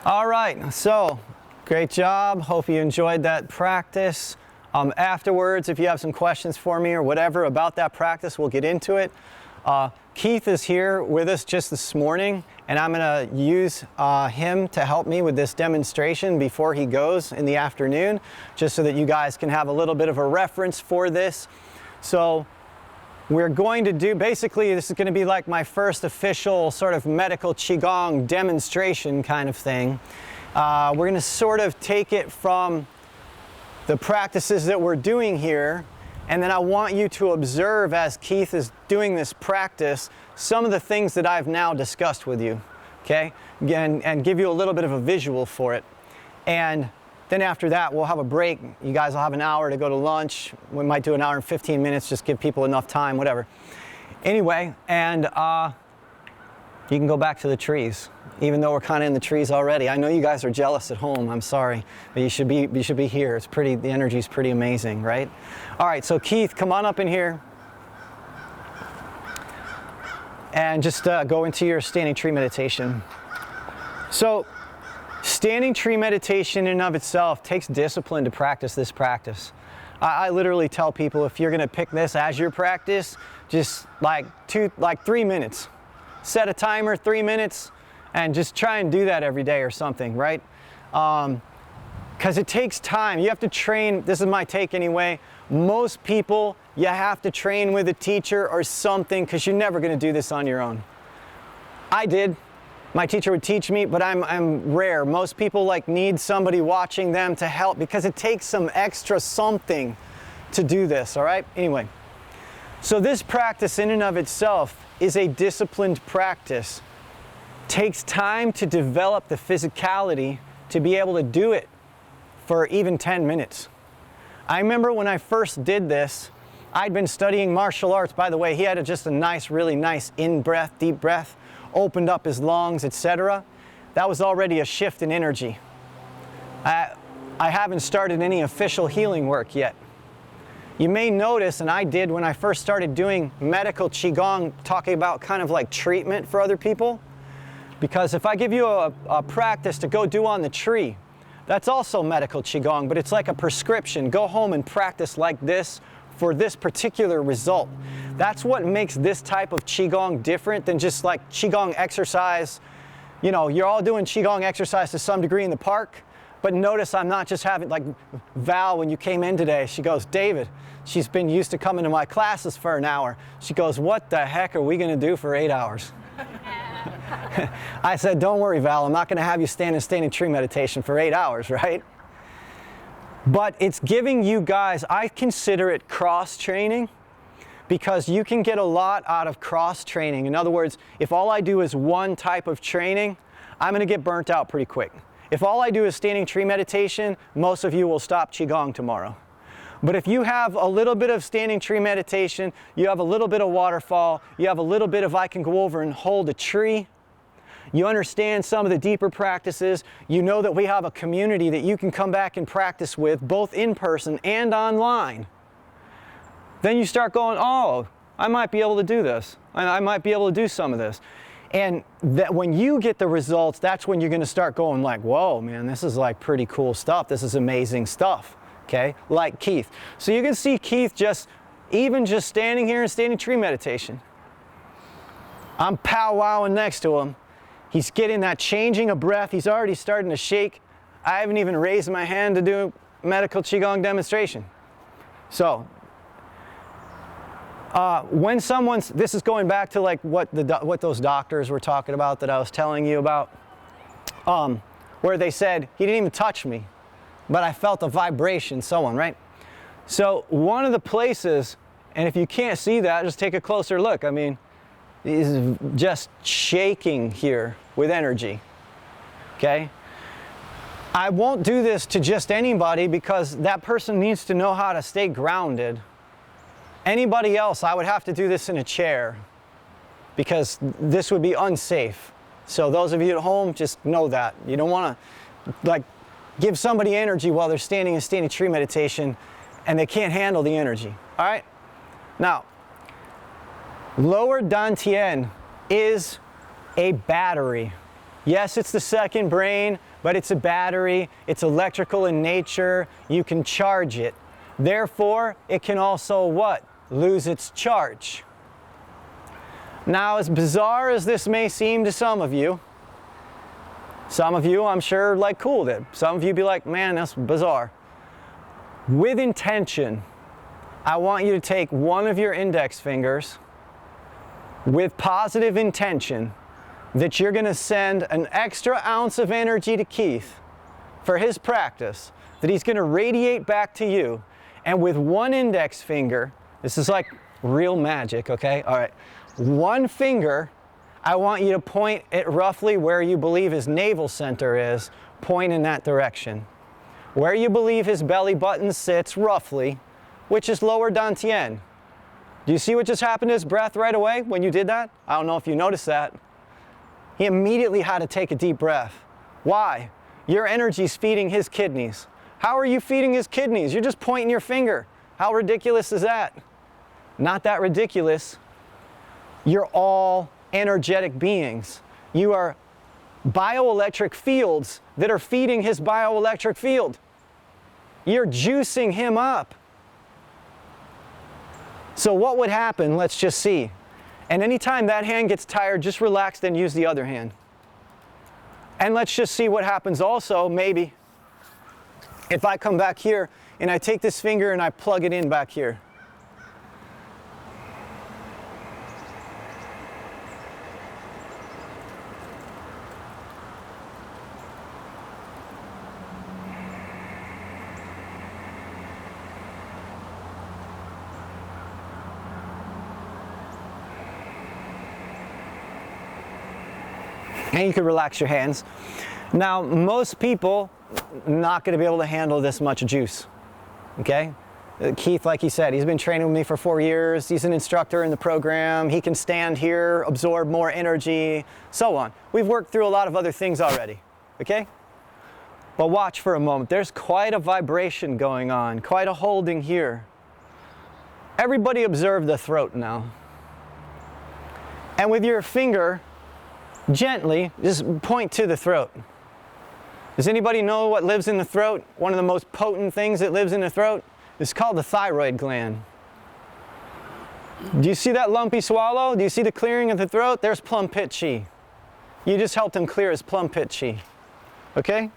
All right, so great job. Hope you enjoyed that practice. Afterwards, if you have some questions for me or whatever about that practice, we'll get into it. Keith is here with us just this morning, and I'm going to use him to help me with this demonstration before he goes in the afternoon, just so that you guys can have a little bit of a reference for this. So we're going to do, basically this is going to be like my first official sort of medical Qigong demonstration kind of thing. We're going to sort of take it from the practices that we're doing here, and then I want you to observe as Keith is doing this practice some of the things that I've now discussed with you, okay? Again, and give you a little bit of a visual for it. And then after that, we'll have a break. You guys will have an hour to go to lunch. We might do an hour and 15 minutes, just give people enough time, whatever. Anyway, and you can go back to the trees, even though we're kind of in the trees already. I know you guys are jealous at home, I'm sorry, but you should be here. It's pretty, the energy's pretty amazing, right? All right, so Keith, come on up in here. And just go into your standing tree meditation. So, standing tree meditation in and of itself takes discipline to practice this practice. I literally tell people, if you're going to pick this as your practice, just like 3 minutes. Set a timer, 3 minutes, and just try and do that every day or something, right? Because it takes time. You have to train. This is my take anyway. Most people, you have to train with a teacher or something, because you're never going to do this on your own. I did. My teacher would teach me, but I'm rare. Most people need somebody watching them to help, because it takes some extra something to do this, all right? Anyway, so this practice in and of itself is a disciplined practice. Takes time to develop the physicality to be able to do it for even 10 minutes. I remember when I first did this, I'd been studying martial arts. By the way, he had just a nice, really nice in-breath, deep breath, opened up his lungs, etc. That was already a shift in energy. I haven't started any official healing work yet. You may notice, and I did when I first started doing medical Qigong, talking about kind of like treatment for other people, because if I give you a practice to go do on the tree, that's also medical Qigong, but it's like a prescription. Go home and practice like this for this particular result. That's what makes this type of Qigong different than just like Qigong exercise. You know, you're all doing Qigong exercise to some degree in the park, but notice I'm not just having, like Val, when you came in today, she goes, David, she's been used to coming to my classes for an hour. She goes, what the heck are we gonna do for 8 hours? I said, don't worry, Val, I'm not gonna have you stand in standing tree meditation for 8 hours, right? But it's giving you guys, I consider it cross-training, because you can get a lot out of cross-training. In other words, if all I do is one type of training, I'm going to get burnt out pretty quick. If all I do is standing tree meditation, most of you will stop Qigong tomorrow. But if you have a little bit of standing tree meditation, you have a little bit of waterfall, you have a little bit of I can go over and hold a tree, you understand some of the deeper practices, you know that we have a community that you can come back and practice with, both in person and online. Then you start going, oh, I might be able to do this. I might be able to do some of this. And that when you get the results, that's when you're going to start going like, whoa, man, this is like pretty cool stuff. This is amazing stuff, okay? Like Keith. So you can see Keith even just standing here in standing tree meditation. I'm powwowing next to him. He's getting that changing of breath. He's already starting to shake. I haven't even raised my hand to do a medical Qigong demonstration. So, when this is going back to like what those doctors were talking about that I was telling you about, where they said, he didn't even touch me, but I felt a vibration, so on, right? So one of the places, and if you can't see that, just take a closer look. I mean, he's just shaking here with energy, okay? I won't do this to just anybody, because that person needs to know how to stay grounded. Anybody else, I would have to do this in a chair, because this would be unsafe. So those of you at home, just know that. You don't want to like give somebody energy while they're standing in standing tree meditation and they can't handle the energy. All right? Now, lower dantian is a battery. Yes, it's the second brain, but it's a battery, it's electrical in nature, you can charge it. Therefore, it can also what? Lose its charge. Now, as bizarre as this may seem to some of you, I'm sure like cooled it. Some of you be like, man, that's bizarre. With intention, I want you to take one of your index fingers with positive intention that you're going to send an extra ounce of energy to Keith for his practice, that he's going to radiate back to you. And with one index finger, this is like real magic, okay? All right. One finger, I want you to point at roughly where you believe his navel center is, point in that direction. Where you believe his belly button sits, roughly, which is lower dantian. Do you see what just happened to his breath right away when you did that? I don't know if you noticed that. He immediately had to take a deep breath. Why? Your energy's feeding his kidneys. How are you feeding his kidneys? You're just pointing your finger. How ridiculous is that? Not that ridiculous. You're all energetic beings. You are bioelectric fields that are feeding his bioelectric field. You're juicing him up. So what would happen? Let's just see. And anytime that hand gets tired, just relax, then use the other hand. And let's just see what happens also, maybe, if I come back here and I take this finger and I plug it in back here. And you can relax your hands. Now, most people not going to be able to handle this much juice, okay? Keith, like he said, he's been training with me for 4 years. He's an instructor in the program. He can stand here, absorb more energy, so on. We've worked through a lot of other things already, okay? But watch for a moment. There's quite a vibration going on, quite a holding here. Everybody observe the throat now. And with your finger, gently, just point to the throat. Does anybody know what lives in the throat? One of the most potent things that lives in the throat is called the thyroid gland. Do you see that lumpy swallow? Do you see the clearing of the throat? There's plum pit chi. You just helped him clear his plum pit chi. Okay?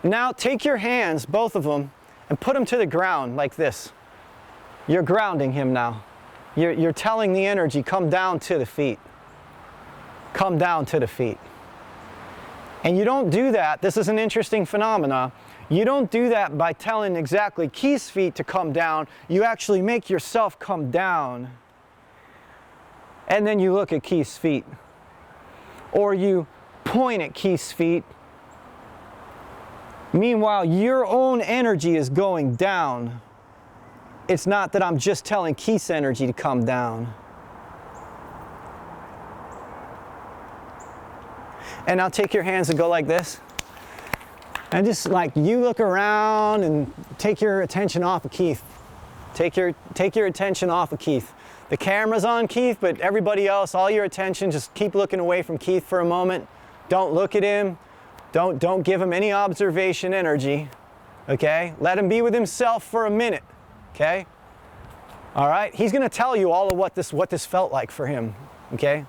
Now take your hands, both of them, and put them to the ground like this. You're grounding him now. You're telling the energy, come down to the feet. Come down to the feet. And you don't do that, this is an interesting phenomena, you don't do that by telling exactly Keith's feet to come down, you actually make yourself come down. And then you look at Keith's feet. Or you point at Keith's feet. Meanwhile, your own energy is going down. It's not that I'm just telling Keith's energy to come down. And now take your hands and go like this. And just like you look around and take your attention off of Keith. Take your attention off of Keith. The camera's on Keith, but everybody else, all your attention, just keep looking away from Keith for a moment. Don't look at him. Don't give him any observation energy. Okay? Let him be with himself for a minute. Okay? All right? He's going to tell you all of what this felt like for him. Okay?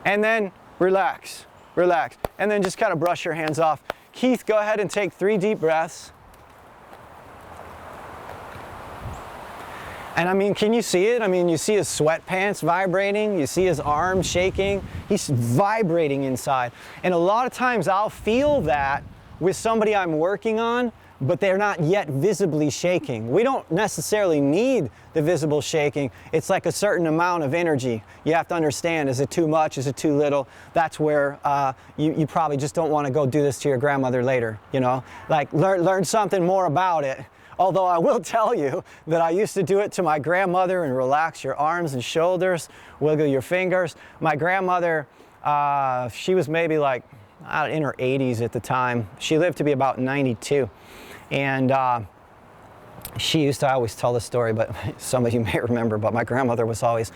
And then relax. Relax. And then just kind of brush your hands off. Keith, go ahead and take 3 deep breaths. And I mean, can you see it? I mean, you see his sweatpants vibrating. You see his arms shaking. He's vibrating inside. And a lot of times I'll feel that with somebody I'm working on, but they're not yet visibly shaking. We don't necessarily need the visible shaking. It's like a certain amount of energy. You have to understand, is it too much? Is it too little? That's where you probably just don't want to go do this to your grandmother later, you know? Like learn something more about it. Although I will tell you that I used to do it to my grandmother and relax your arms and shoulders, wiggle your fingers. My grandmother, she was maybe like in her 80s at the time. She lived to be about 92. And she used to always tell the story, but some of you may remember, but my grandmother was always,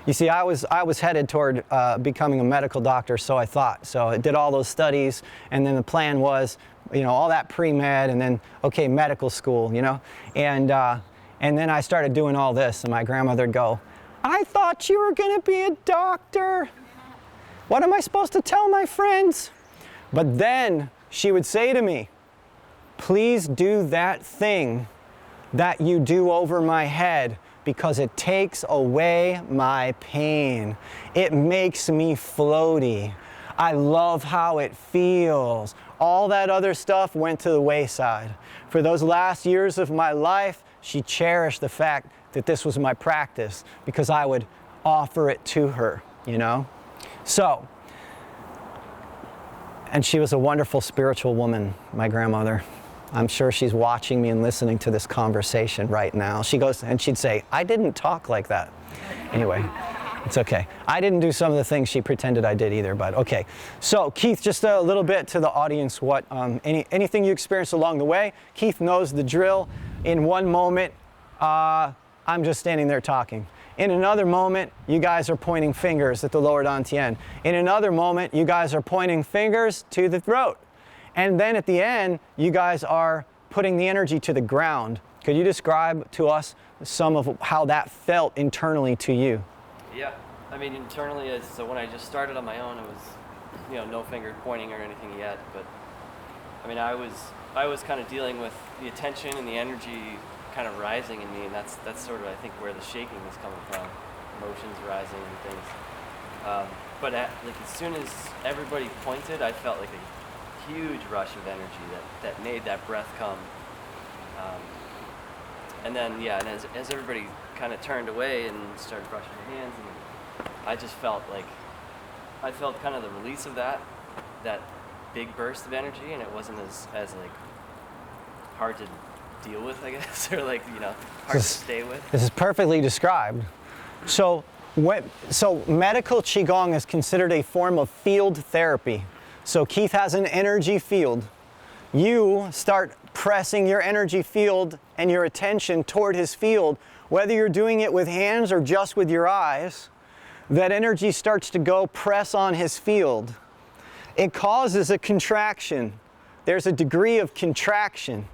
you see, I was headed toward becoming a medical doctor, so I thought. So I did all those studies, and then the plan was, you know, all that pre-med, and then, okay, medical school, you know? And then I started doing all this, and my grandmother would go, I thought you were gonna be a doctor. What am I supposed to tell my friends? But then she would say to me, please do that thing that you do over my head, because it takes away my pain. It makes me floaty. I love how it feels. All that other stuff went to the wayside. For those last years of my life, she cherished the fact that this was my practice, because I would offer it to her, you know? So, and she was a wonderful spiritual woman, my grandmother. I'm sure she's watching me and listening to this conversation right now. She goes, and she'd say, I didn't talk like that. Anyway, it's okay. I didn't do some of the things she pretended I did either, but okay. So Keith, just a little bit to the audience, what anything you experienced along the way. Keith knows the drill. In one moment, I'm just standing there talking. In another moment, you guys are pointing fingers at the lower dantian. In another moment, you guys are pointing fingers to the throat. And then at the end, you guys are putting the energy to the ground. Could you describe to us some of how that felt internally to you? Yeah, I mean, internally, so when I just started on my own, it was, you know, no finger pointing or anything yet. But I mean, I was kind of dealing with the attention and the energy kind of rising in me, and that's sort of, I think, where the shaking is coming from, emotions rising and things. But like as soon as everybody pointed, I felt like a huge rush of energy that made that breath come. And then, yeah, and as everybody kind of turned away and started brushing their hands, and I just felt like, I felt kind of the release of that big burst of energy, and it wasn't as like hard to deal with, I guess, or like, you know, hard to stay with. This is perfectly described. So medical Qigong is considered a form of field therapy. So Keith has an energy field. You start pressing your energy field and your attention toward his field, whether you're doing it with hands or just with your eyes. That energy starts to go press on his field. It causes a contraction. There's a degree of contraction.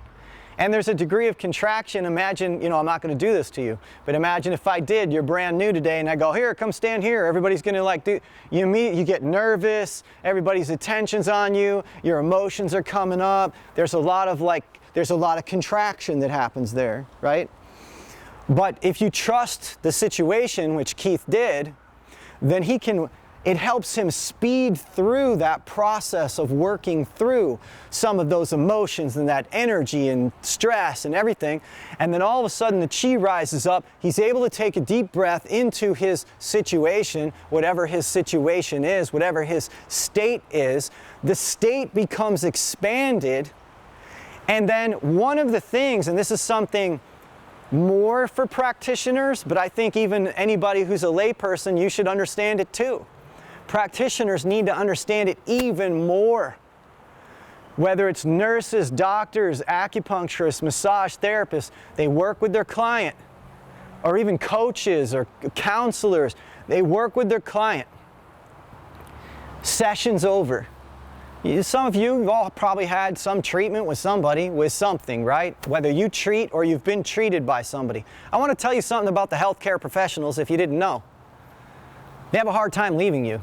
And there's a degree of contraction. Imagine, you know, I'm not going to do this to you, but imagine if I did, you're brand new today, and I go, here, come stand here. Everybody's going to like do, you get nervous, everybody's attention's on you, your emotions are coming up. There's a lot of contraction that happens there, right? But if you trust the situation, which Keith did, then it helps him speed through that process of working through some of those emotions and that energy and stress and everything. And then all of a sudden the chi rises up. He's able to take a deep breath into his situation, whatever his situation is, whatever his state is. The state becomes expanded. And then one of the things, and this is something more for practitioners, but I think even anybody who's a layperson, you should understand it too. Practitioners need to understand it even more. Whether it's nurses, doctors, acupuncturists, massage therapists, they work with their client, or even coaches or counselors, they work with their client. Session's over. Some of you have all probably had some treatment with somebody with something, right? Whether you treat or you've been treated by somebody. I want to tell you something about the healthcare professionals if you didn't know. They have a hard time leaving you.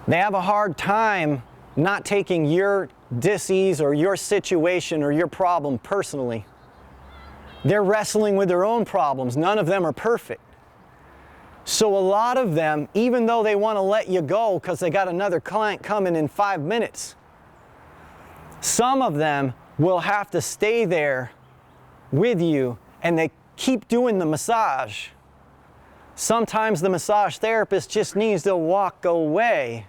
They have a hard time not taking your disease or your situation or your problem personally. They're wrestling with their own problems. None of them are perfect. So a lot of them, even though they want to let you go because they got another client coming in 5 minutes, some of them will have to stay there with you, and they keep doing the massage. Sometimes the massage therapist just needs to walk away.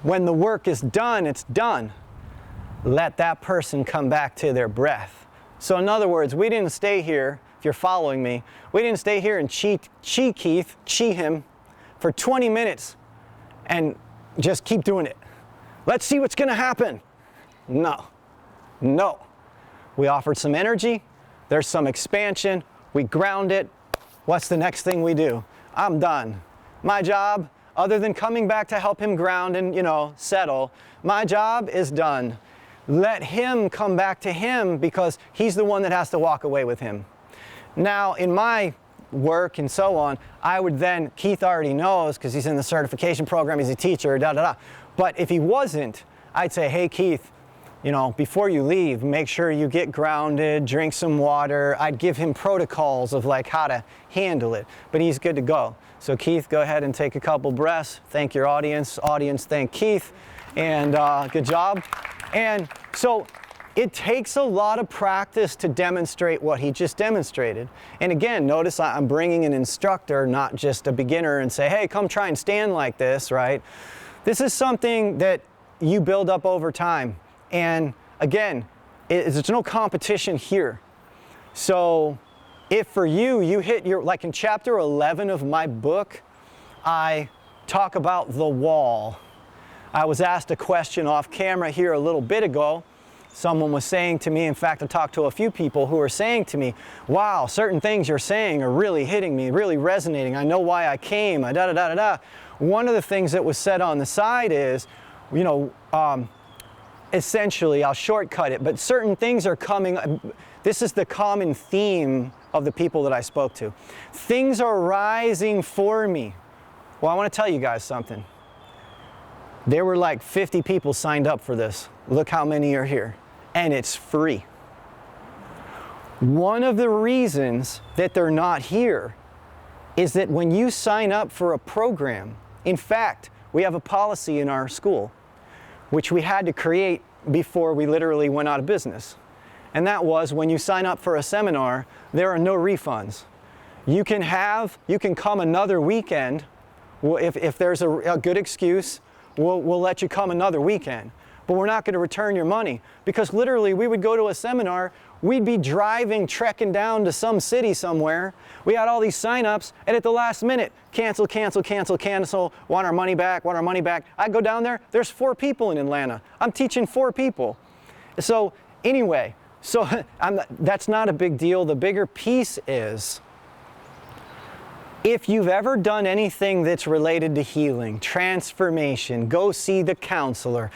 When the work is done, it's done. Let that person come back to their breath. So in other words, we didn't stay here, if you're following me, we didn't stay here and chi him for 20 minutes and just keep doing it. Let's see what's going to happen. No. we offered some energy, there's some expansion, we ground it. What's the next thing we do? I'm done. My job, other than coming back to help him ground and, settle, my job is done. Let him come back to him because he's the one that has to walk away with him. Now, in my work and so on, I would then, Keith already knows because he's in the certification program, he's a teacher, But if he wasn't, I'd say, hey, Keith, before you leave, make sure you get grounded, drink some water. I'd give him protocols of like how to handle it, but he's good to go. So Keith, go ahead and take a couple breaths. Thank your audience. Audience, thank Keith. And good job. And so it takes a lot of practice to demonstrate what he just demonstrated. And again, notice I'm bringing an instructor, not just a beginner, and say, hey, come try and stand like this, right? This is something that you build up over time. And again, there's no competition here. So if for you hit like in chapter 11 of my book, I talk about the wall. I was asked a question off camera here a little bit ago. Someone was saying to me, in fact, I talked to a few people who were saying to me, wow, certain things you're saying are really hitting me, really resonating. I know why I came, One of the things that was said on the side is, essentially, I'll shortcut it, but certain things are coming. This is the common theme of the people that I spoke to. Things are rising for me. Well, I want to tell you guys something. There were like 50 people signed up for this. Look how many are here. And it's free. One of the reasons that they're not here is that when you sign up for a program, in fact, we have a policy in our school, which we had to create before we literally went out of business. And that was when you sign up for a seminar, there are no refunds. You can come another weekend. If there's a good excuse, we'll let you come another weekend. But we're not going to return your money because literally we would go to a seminar, we'd be driving, trekking down to some city somewhere. We had all these sign-ups, and at the last minute, cancel, want our money back. I go down there, there's 4 people in Atlanta. I'm teaching 4 people. So anyway, that's not a big deal. The bigger piece is, if you've ever done anything that's related to healing, transformation, go see the counselor,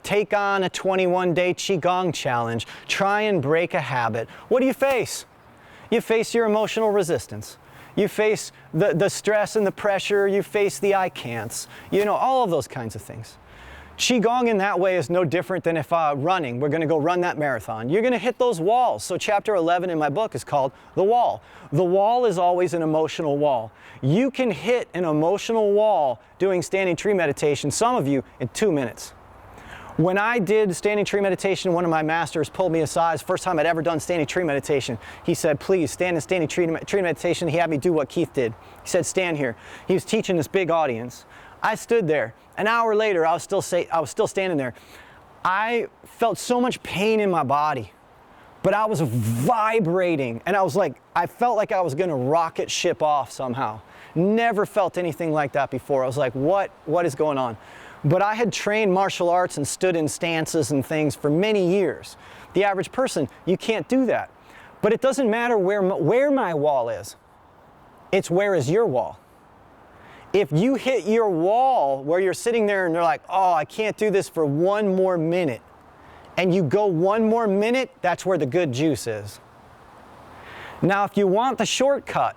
take on a 21-day Qigong challenge, try and break a habit, what do you face? You face your emotional resistance. You face the stress and the pressure. You face the I can'ts. All of those kinds of things. Qigong in that way is no different than if running, we're going to go run that marathon. You're going to hit those walls. So chapter 11 in my book is called The Wall. The wall is always an emotional wall. You can hit an emotional wall doing standing tree meditation, some of you, in 2 minutes. When I did standing tree meditation, one of my masters pulled me aside. First time I'd ever done standing tree meditation. He said, please stand in standing tree meditation. He had me do what Keith did. He said, stand here. He was teaching this big audience. I stood there. An hour later, I was still standing there. I felt so much pain in my body, but I was vibrating, and I felt like I was going to rocket ship off somehow. Never felt anything like that before. I was like, what is going on? But I had trained martial arts and stood in stances and things for many years. The average person, you can't do that. But it doesn't matter where my wall is. It's where is your wall. If you hit your wall where you're sitting there and you're like, oh, I can't do this for 1 more minute, and you go 1 more minute, that's where the good juice is. Now, if you want the shortcut,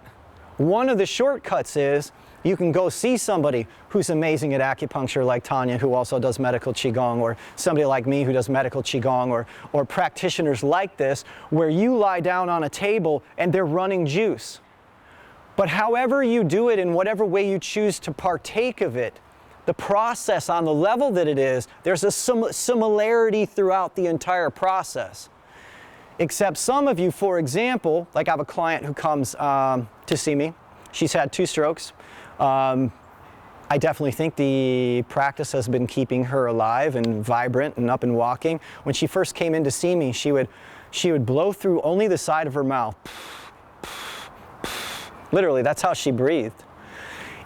one of the shortcuts is you can go see somebody who's amazing at acupuncture, like Tanya, who also does medical Qigong, or somebody like me who does medical Qigong, or practitioners like this, where you lie down on a table and they're running juice. But however you do it, in whatever way you choose to partake of it, the process on the level that it is, there's a similarity throughout the entire process. Except some of you, for example, like I have a client who comes to see me. She's had 2 strokes. I definitely think the practice has been keeping her alive and vibrant and up and walking. When she first came in to see me, she would blow through only the side of her mouth. Literally, that's how she breathed.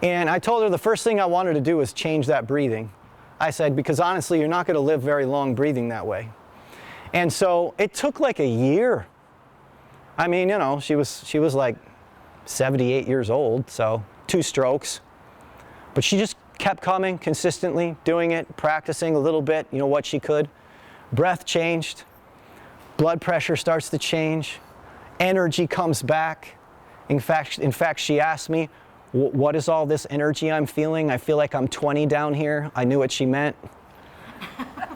And I told her the first thing I wanted to do was change that breathing. I said, because honestly, you're not going to live very long breathing that way. And so it took like a year. I mean, you know, she was like 78 years old, so 2 strokes. But she just kept coming consistently, doing it, practicing a little bit, you know, what she could. Breath changed. Blood pressure starts to change. Energy comes back. In fact, she asked me, what is all this energy I'm feeling? I feel like I'm 20 down here. I knew what she meant.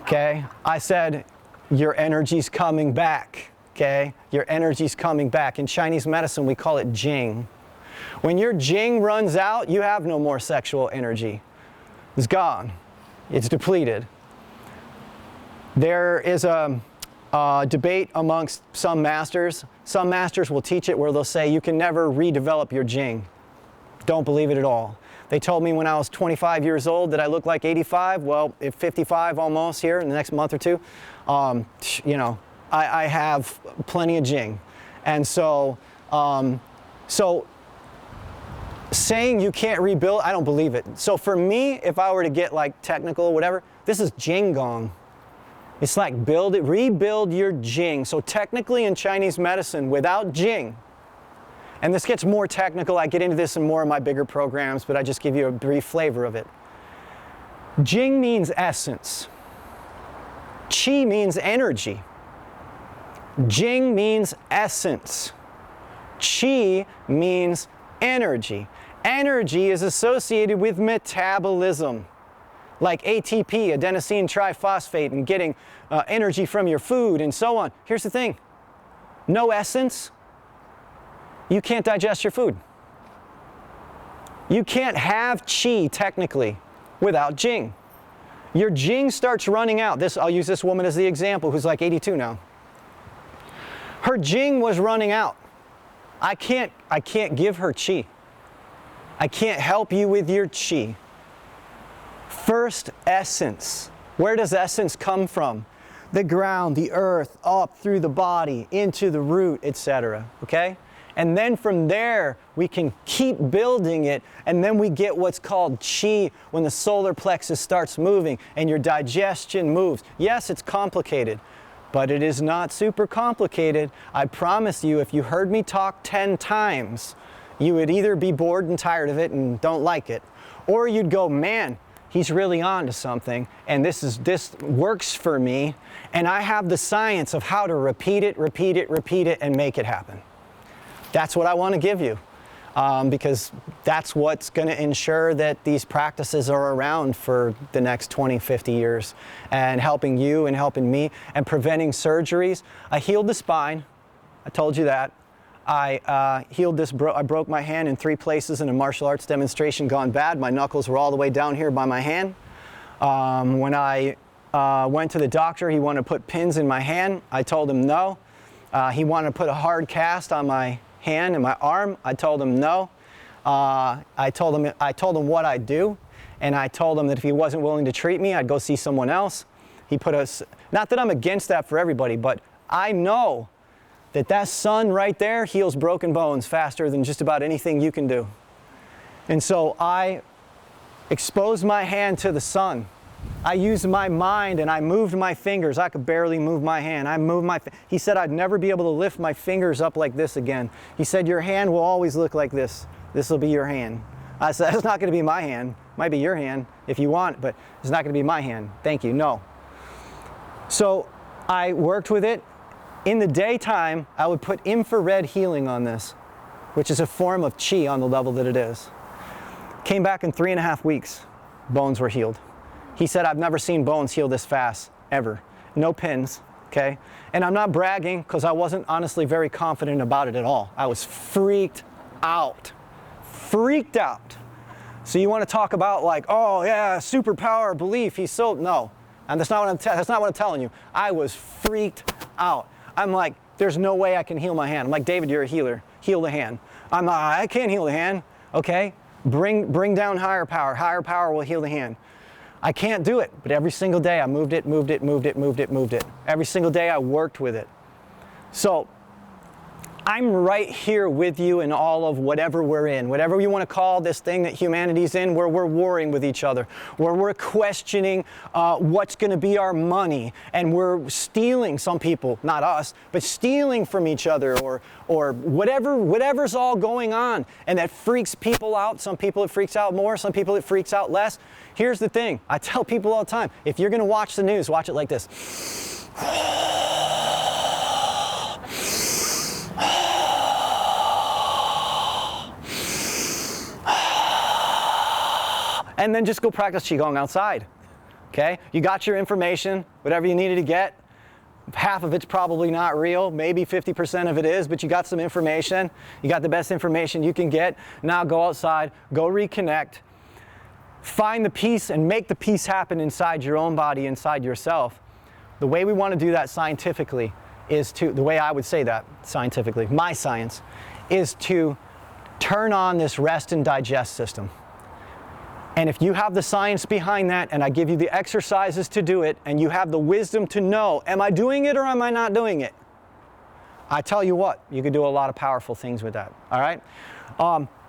Okay? I said, your energy's coming back. Okay? Your energy's coming back. In Chinese medicine, we call it Jing. When your Jing runs out, you have no more sexual energy. It's gone. It's depleted. There is a debate amongst some masters. Some masters will teach it where they'll say you can never redevelop your Jing. Don't believe it at all. They told me when I was 25 years old that I looked like 85. Well, at 55 almost here in the next month or two, you know, I have plenty of Jing. And so, saying you can't rebuild, I don't believe it. So for me, if I were to get like technical or whatever, this is Jing Gong. It's like rebuild your Jing. So technically in Chinese medicine, without Jing, and this gets more technical, I get into this in more of my bigger programs, but I just give you a brief flavor of it. Jing means essence. Qi means energy. Jing means essence. Qi means energy. Energy is associated with metabolism, like ATP, adenosine triphosphate, and getting energy from your food and so on. Here's the thing. No essence, you can't digest your food. You can't have qi, technically, without Jing. Your Jing starts running out. I'll use this woman as the example, who's like 82 now. Her Jing was running out. I can't give her qi. I can't help you with your qi. First, essence. Where does essence come from? The ground, the earth, up through the body, into the root, etc. Okay? And then from there, we can keep building it, and then we get what's called qi when the solar plexus starts moving and your digestion moves. Yes, it's complicated, but it is not super complicated. I promise you, if you heard me talk 10 times, you would either be bored and tired of it and don't like it, or you'd go, man, he's really on to something, and this works for me, and I have the science of how to repeat it, and make it happen. That's what I want to give you, because that's what's going to ensure that these practices are around for the next 20, 50 years, and helping you and helping me, and preventing surgeries. I healed the spine. I told you that. I healed this, I broke my hand in 3 places in a martial arts demonstration gone bad. My knuckles were all the way down here by my hand. When I went to the doctor, he wanted to put pins in my hand. I told him no. He wanted to put a hard cast on my hand and my arm. I told him no. I told him what I'd do, and I told him that if he wasn't willing to treat me, I'd go see someone else. He put us, not that I'm against that for everybody, but I know that sun right there heals broken bones faster than just about anything you can do. And so I exposed my hand to the sun. I used my mind and I moved my fingers. I could barely move my hand. He said I'd never be able to lift my fingers up like this again. He said, your hand will always look like this. This will be your hand. I said, it's not going to be my hand. Might be your hand if you want, but it's not going to be my hand. Thank you, no. So I worked with it. In the daytime, I would put infrared healing on this, which is a form of qi on the level that it is. Came back in 3.5 weeks, bones were healed. He said, I've never seen bones heal this fast, ever. No pins, okay? And I'm not bragging, because I wasn't honestly very confident about it at all. I was freaked out. Freaked out. So you want to talk about like, oh yeah, superpower, belief, no. And that's not what I'm telling you. I was freaked out. I'm like, there's no way I can heal my hand. I'm like, David, you're a healer. Heal the hand. I can't heal the hand. Okay? Bring down higher power. Higher power will heal the hand. I can't do it, but every single day I moved it. Every single day I worked with it. So I'm right here with you in all of whatever we're in, whatever you want to call this thing that humanity's in, where we're warring with each other, where we're questioning what's going to be our money, and we're stealing, some people, not us, but stealing from each other, or whatever's all going on, and that freaks people out. Some people it freaks out more, some people it freaks out less. Here's the thing, I tell people all the time, if you're going to watch the news, watch it like this. And then just go practice Qigong outside, okay? You got your information, whatever you needed to get. Half of it's probably not real, maybe 50% of it is, but you got some information. You got the best information you can get. Now go outside, go reconnect, find the peace and make the peace happen inside your own body, inside yourself. The way we want to do that scientifically is to, the way I would say that scientifically, my science, is to turn on this rest and digest system. And if you have the science behind that, and I give you the exercises to do it, and you have the wisdom to know, am I doing it or am I not doing it? I tell you what, you could do a lot of powerful things with that, all right?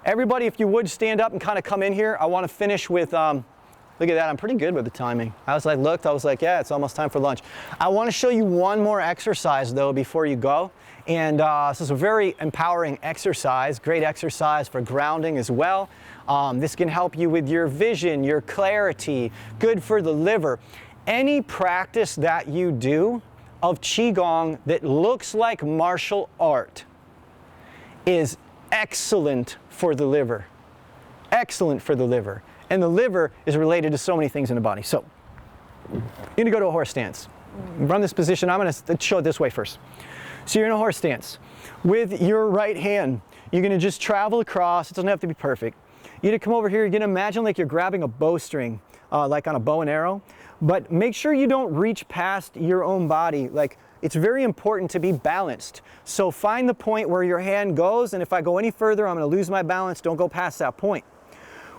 Everybody, if you would stand up and kind of come in here. I want to finish with, look at that, I'm pretty good with the timing. I was like, yeah, it's almost time for lunch. I want to show you one more exercise though before you go. And this is a very empowering exercise, great exercise for grounding as well. This can help you with your vision, your clarity, good for the liver. Any practice that you do of Qigong that looks like martial art is excellent for the liver. Excellent for the liver. And the liver is related to so many things in the body. So, you're going to go to a horse stance. Run this position. I'm going to show it this way first. So you're in a horse stance. With your right hand, you're going to just travel across. It doesn't have to be perfect. You're going to come over here. You're going to imagine like you're grabbing a bowstring, like on a bow and arrow. But make sure you don't reach past your own body. Like, it's very important to be balanced. So find the point where your hand goes, and if I go any further, I'm going to lose my balance. Don't go past that point.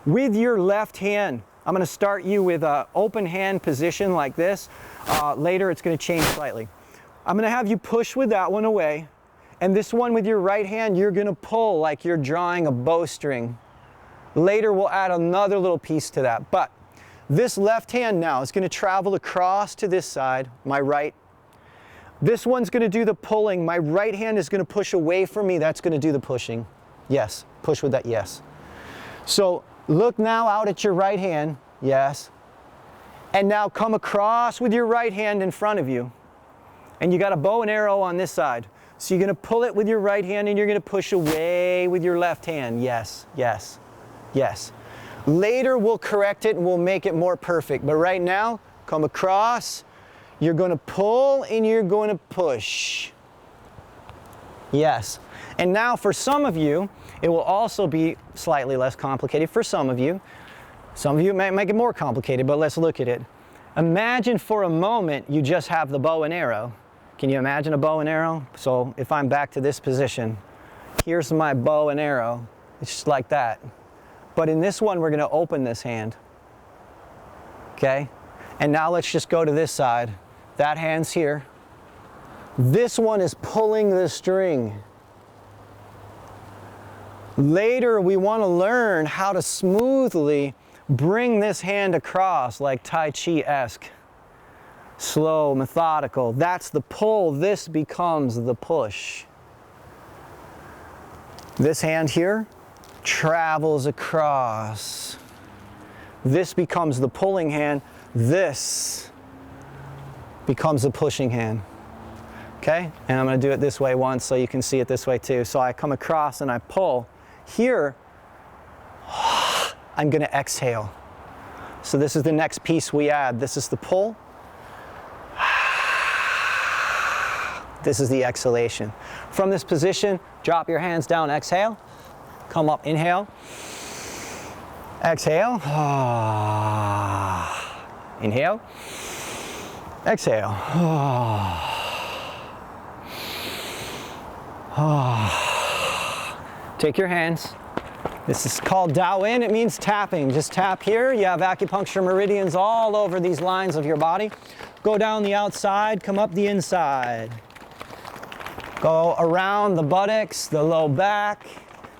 With your left hand, I'm going to start you with an open hand position like this. Later, it's going to change slightly. I'm going to have you push with that one away. And this one with your right hand, you're going to pull like you're drawing a bowstring. Later, we'll add another little piece to that. But this left hand now is going to travel across to this side, my right. This one's going to do the pulling. My right hand is going to push away from me. That's going to do the pushing. Yes. Push with that. Yes. So look now out at your right hand. Yes. And now come across with your right hand in front of you. And you got a bow and arrow on this side. So you're going to pull it with your right hand and you're going to push away with your left hand. Yes. Yes. Yes. Later we'll correct it and we'll make it more perfect. But right now, come across. You're going to pull and you're going to push. Yes. And now for some of you, it will also be slightly less complicated for some of you. Some of you may make it more complicated, but let's look at it. Imagine for a moment you just have the bow and arrow. Can you imagine a bow and arrow? So if I'm back to this position, here's my bow and arrow. It's just like that. But in this one, we're going to open this hand. Okay? And now let's just go to this side. That hand's here. This one is pulling the string. Later, we want to learn how to smoothly bring this hand across like Tai Chi-esque. Slow, methodical. That's the pull. This becomes the push. This hand here travels across. This becomes the pulling hand. This becomes the pushing hand. Okay? And I'm going to do it this way once so you can see it this way too. So I come across and I pull. Here, I'm going to exhale. So this is the next piece we add. This is the pull. This is the exhalation. From this position, drop your hands down, exhale. Come up, inhale. Exhale. Inhale. Exhale. Take your hands. This is called Dao In. It means tapping. Just tap here. You have acupuncture meridians all over these lines of your body. Go down the outside, come up the inside. Go around the buttocks, the low back,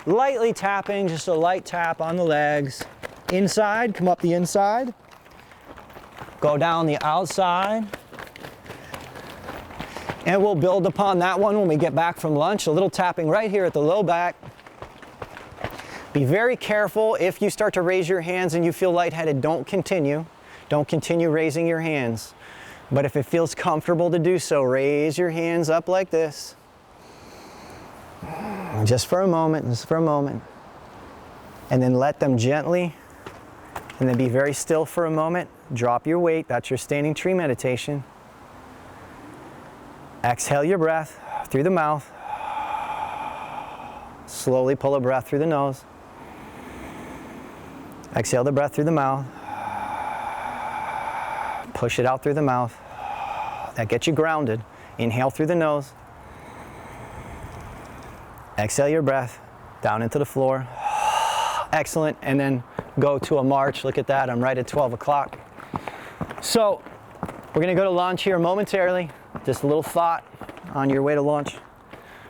lightly tapping, just a light tap on the legs. Inside, come up the inside. Go down the outside. And we'll build upon that one when we get back from lunch. A little tapping right here at the low back. Be very careful. If you start to raise your hands and you feel lightheaded, don't continue. Don't continue raising your hands. But if it feels comfortable to do so, raise your hands up like this. Just for a moment, just for a moment. And then let them gently, and then be very still for a moment. Drop your weight. That's your standing tree meditation. Exhale your breath through the mouth. Slowly pull a breath through the nose. Exhale the breath through the mouth. Push it out through the mouth. That gets you grounded. Inhale through the nose. Exhale your breath down into the floor. Excellent. And then go to a march. Look at that. I'm right at 12 o'clock. So we're going to go to lunch here momentarily. Just a little thought on your way to lunch.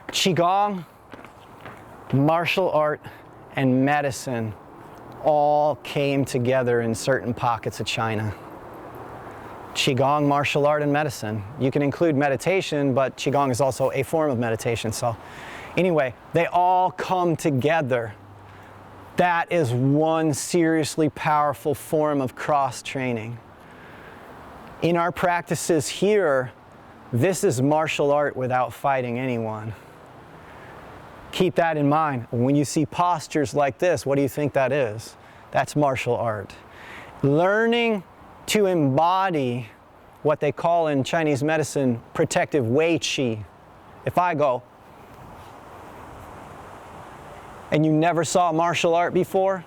Qigong, martial art, and medicine all came together in certain pockets of China. Qigong, martial art, and medicine. You can include meditation, but Qigong is also a form of meditation. So anyway, they all come together. That is one seriously powerful form of cross-training. In our practices here, this is martial art without fighting anyone. Keep that in mind. When you see postures like this, what do you think that is? That's martial art. Learning to embody what they call in Chinese medicine protective Wei Qi. If I go, and you never saw martial art before,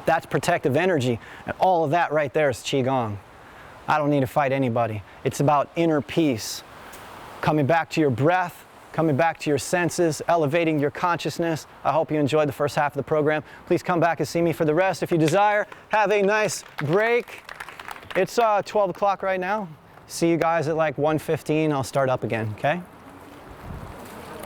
that's protective energy. And all of that right there is Qigong. I don't need to fight anybody. It's about inner peace. Coming back to your breath, coming back to your senses, elevating your consciousness. I hope you enjoyed the first half of the program. Please come back and see me for the rest if you desire. Have a nice break. It's 12 o'clock right now. See you guys at like 1:15. I'll start up again, okay?